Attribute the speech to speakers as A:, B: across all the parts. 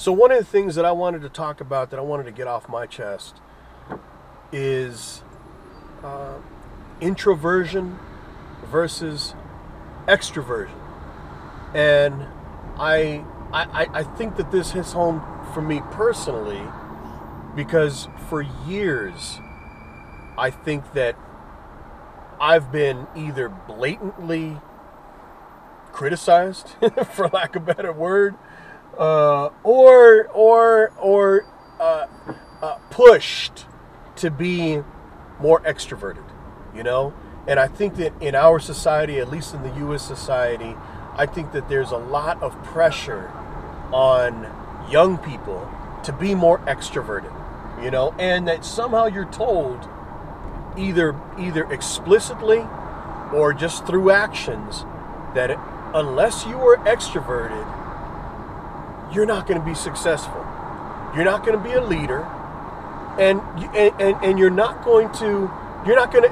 A: So one of the things that I wanted to talk about, that I wanted to get off my chest, is introversion versus extroversion. And I think that this hits home for me personally, because for years I think that I've been either blatantly criticized, for lack of a better word, or pushed to be more extroverted, you know? And I think that in our society, at least in the U.S. society, I think that there's a lot of pressure on young people to be more extroverted, you know? And that somehow you're told, either explicitly or just through actions, that unless you are extroverted, you're not going to be successful. You're not going to be a leader, and you're not going to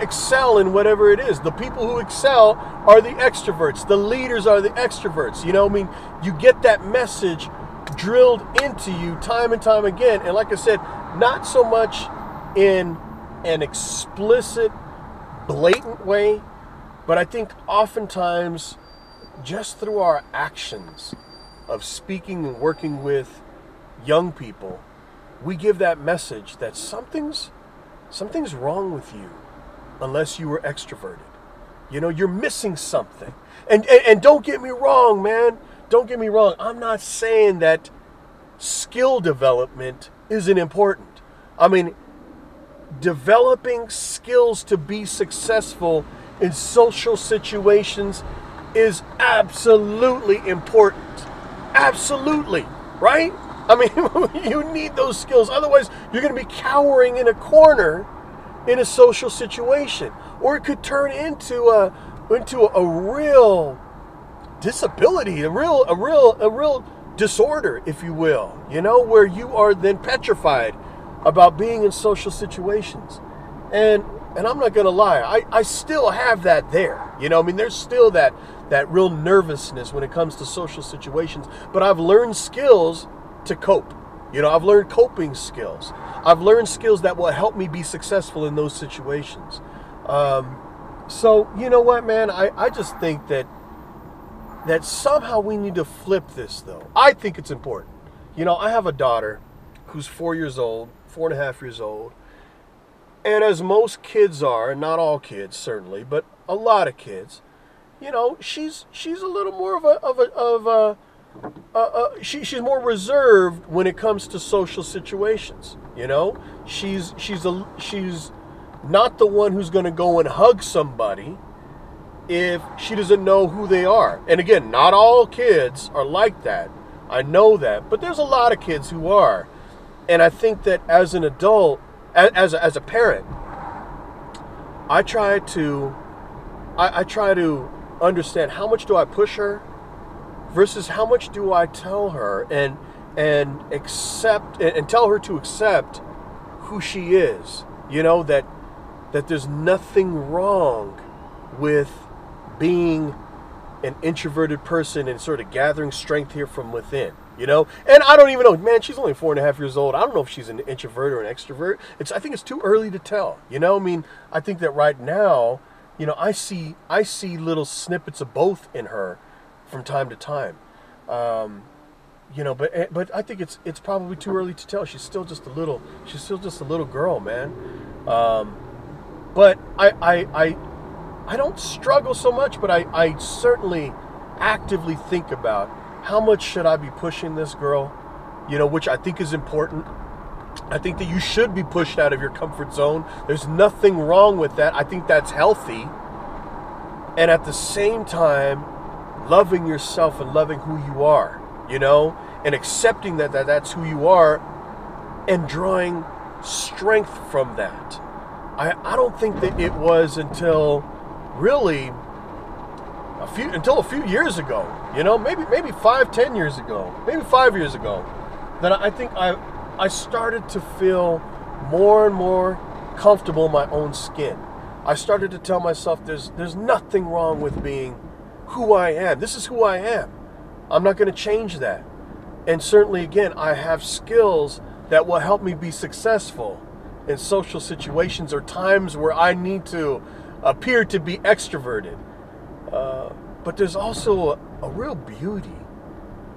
A: excel in whatever it is. The people who excel are the extroverts. The leaders are the extroverts. You know, I mean, you get that message drilled into you time and time again. And like I said, not so much in an explicit, blatant way, but I think oftentimes just through our actions of speaking and working with young people, we give that message that something's wrong with you unless you were extroverted. You know, you're missing something. And don't get me wrong, man. Don't get me wrong. I'm not saying that skill development isn't important. I mean, developing skills to be successful in social situations is absolutely important. Absolutely, right? I mean, you need those skills. Otherwise, you're going to be cowering in a corner in a social situation. Or it could turn into a real disability, a real disorder, if you will, you know, where you are then petrified about being in social situations. And I'm not going to lie, I still have that there. You know, I mean, there's still that real nervousness when it comes to social situations. But I've learned skills to cope. You know, I've learned coping skills. I've learned skills that will help me be successful in those situations. So, you know what, man? I just think that somehow we need to flip this, though. I think it's important. You know, I have a daughter who's 4 years old, 4.5 years old. And as most kids are, not all kids certainly, but a lot of kids, you know, she's a little more she's more reserved when it comes to social situations. You know, she's not the one who's going to go and hug somebody if she doesn't know who they are. And again, not all kids are like that. I know that, but there's a lot of kids who are. And I think that as an adult, as a parent, I try to understand, how much do I push her versus how much do I tell her and accept and tell her to accept who she is. You know, that there's nothing wrong with being an introverted person and sort of gathering strength here from within, you know? And I don't even know, man, she's only 4.5 years old. I don't know if she's an introvert or an extrovert. I think it's too early to tell, you know? I mean, I think that right now, you know, I see little snippets of both in her from time to time. You know, but I think it's probably too early to tell. She's still just a little girl, man. But I don't struggle so much, but I certainly actively think about how much should I be pushing this girl, you know, which I think is important. I think that you should be pushed out of your comfort zone. There's nothing wrong with that. I think that's healthy. And at the same time, loving yourself and loving who you are, you know, and accepting that that's who you are and drawing strength from that. I don't think that it was until really a few years ago, you know, maybe 5-10 years ago, maybe 5 years ago, that I think I started to feel more and more comfortable in my own skin. I started to tell myself there's nothing wrong with being who I am. This is who I am. I'm not going to change that. And certainly, again, I have skills that will help me be successful in social situations or times where I need to appear to be extroverted. But there's also a real beauty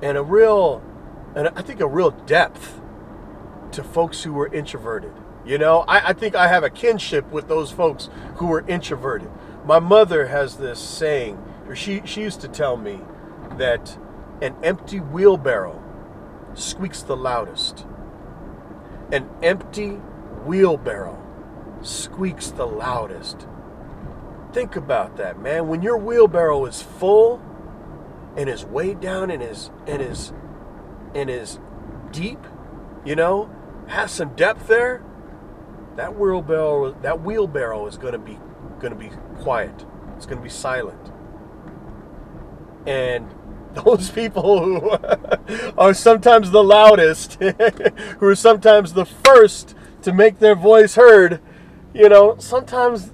A: and I think a real depth to folks who are introverted. You know, I think I have a kinship with those folks who are introverted. My mother has this saying, or she used to tell me that an empty wheelbarrow squeaks the loudest. An empty wheelbarrow squeaks the loudest. Think about that, man. When your wheelbarrow is full and is weighed down and is deep, you know, has some depth there, that wheelbarrow is going to be quiet. It's going to be silent. And those people who are sometimes the loudest, who are sometimes the first to make their voice heard, you know, sometimes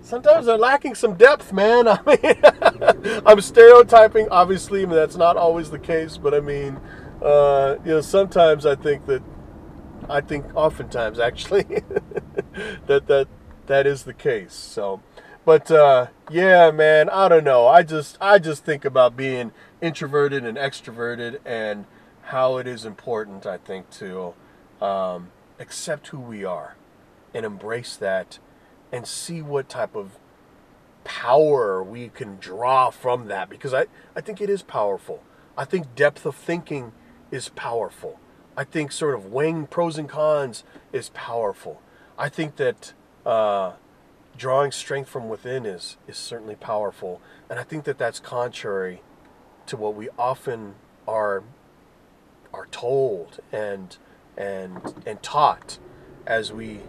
A: they're lacking some depth, man. I mean, I'm stereotyping, obviously. I mean, that's not always the case, but I mean, you know, sometimes I think oftentimes actually that is the case. So, but yeah, man, I don't know. I just think about being introverted and extroverted and how it is important, I think, to accept who we are and embrace that and see what type of power we can draw from that, because I think it is powerful. I think depth of thinking is powerful. I think sort of weighing pros and cons is powerful. I think that drawing strength from within is certainly powerful. And I think that that's contrary to what we often are told and taught as we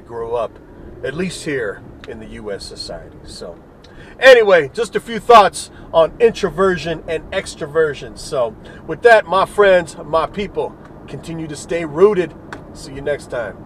A: grow up, at least here in the U.S. society. So anyway, just a few thoughts on introversion and extroversion. So with that, my friends, my people, continue to stay rooted. See you next time.